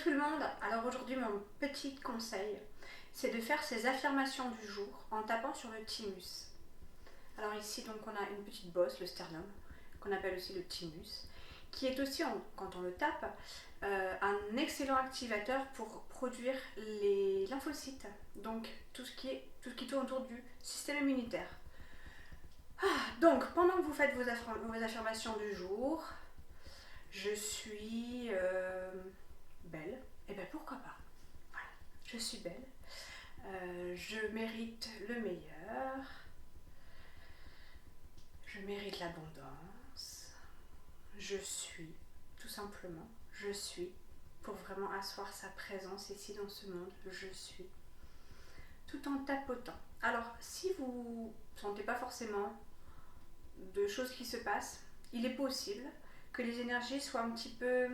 tout le monde. Alors aujourd'hui mon petit conseil, c'est de faire ses affirmations du jour en tapant sur le thymus. Alors ici donc on a une petite bosse, le sternum, qu'on appelle aussi le thymus, qui est aussi, quand on le tape, un excellent activateur pour produire les lymphocytes, donc tout ce qui tourne autour du système immunitaire. Donc pendant que vous faites vos affirmations du jour, je suis belle, et bien pourquoi pas. Voilà, je suis belle, je mérite le meilleur, je mérite l'abondance, je suis, tout simplement, je suis, pour vraiment asseoir sa présence ici dans ce monde, je suis, tout en tapotant. Alors, si vous ne sentez pas forcément de choses qui se passent, il est possible que les énergies soient un petit peu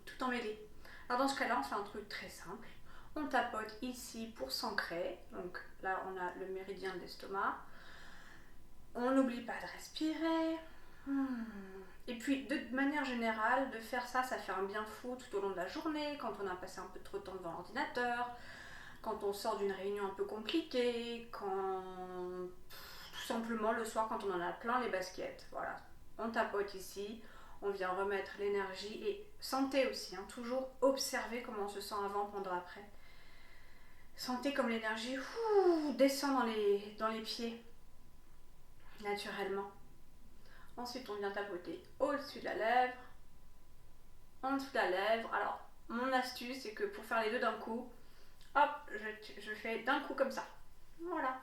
tout emmêlées. Alors dans ce cas-là, on fait un truc très simple. On tapote ici pour s'ancrer. Donc là, on a le méridien de l'estomac. On n'oublie pas de respirer. Et puis, de manière générale, de faire ça, ça fait un bien fou tout au long de la journée, quand on a passé un peu trop de temps devant l'ordinateur, quand on sort d'une réunion un peu compliquée, quand tout simplement le soir quand on en a plein les baskets. Voilà, on tapote ici, on vient remettre l'énergie et sentez aussi, toujours observer comment on se sent avant, pendant, après. Sentez comme l'énergie descend dans les pieds, naturellement. Ensuite, on vient tapoter au-dessus de la lèvre, en dessous de la lèvre. Alors, mon astuce, c'est que pour faire les deux d'un coup, hop, je fais d'un coup comme ça. Voilà.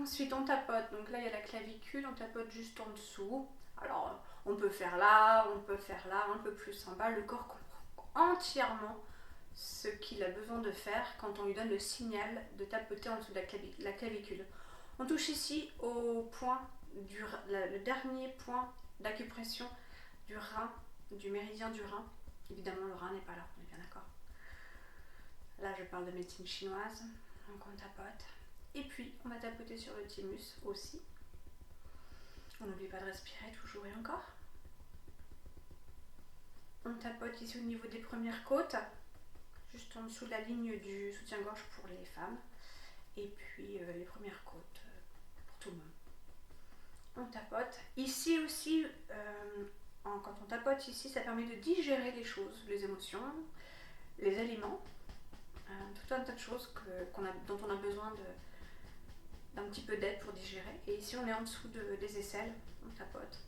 Ensuite, on tapote. Donc là, il y a la clavicule, on tapote juste en dessous. Alors, on peut faire là, on peut faire là, un peu plus en bas. Le corps comprend entièrement ce qu'il a besoin de faire quand on lui donne le signal de tapoter en dessous de la clavicule. On touche ici au point, le dernier point d'acupression du rein, du méridien du rein. Évidemment, le rein n'est pas là, on est bien d'accord. Là, je parle de médecine chinoise, donc on tapote. Et puis, on va tapoter sur le thymus aussi. On n'oublie pas de respirer toujours et encore. On tapote ici au niveau des premières côtes, juste en dessous de la ligne du soutien-gorge pour les femmes. Et puis les premières côtes pour tout le monde. On tapote. Ici aussi, quand on tapote ici, ça permet de digérer les choses, les émotions, les aliments, tout un tas de choses dont on a besoin d'un petit peu d'aide pour digérer. Et ici, on est en dessous des aisselles, on tapote.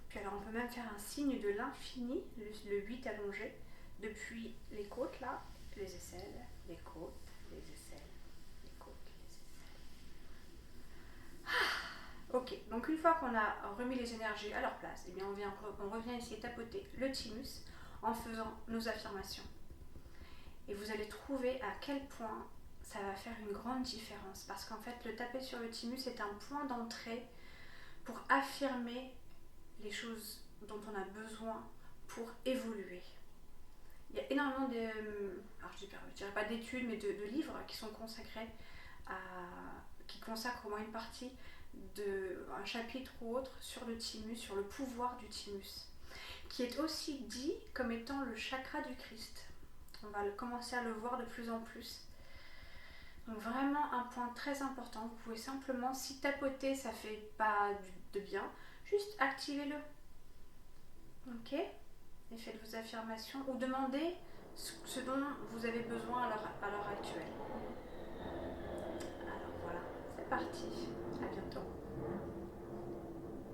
Puis alors, on peut même faire un signe de l'infini, le 8 allongé, depuis les côtes là, les aisselles, les côtes, les aisselles, les côtes, les aisselles. Ok, donc une fois qu'on a remis les énergies à leur place, eh bien on revient essayer de tapoter le thymus en faisant nos affirmations. Et vous allez trouver à quel point ça va faire une grande différence. Parce qu'en fait, le taper sur le thymus est un point d'entrée pour affirmer les choses dont on a besoin pour évoluer. Il y a énormément alors je dirais pas d'études, mais de livres qui sont consacrés qui consacrent au moins une partie un chapitre ou autre sur le thymus, sur le pouvoir du thymus, qui est aussi dit comme étant le chakra du Christ. On va commencer à le voir de plus en plus. Donc vraiment un point très important. Vous pouvez simplement, si tapoter ça fait pas de bien, juste activez-le. Ok ? Et faites vos affirmations ou demandez ce dont vous avez besoin à l'heure actuelle. Alors voilà, c'est parti. À bientôt.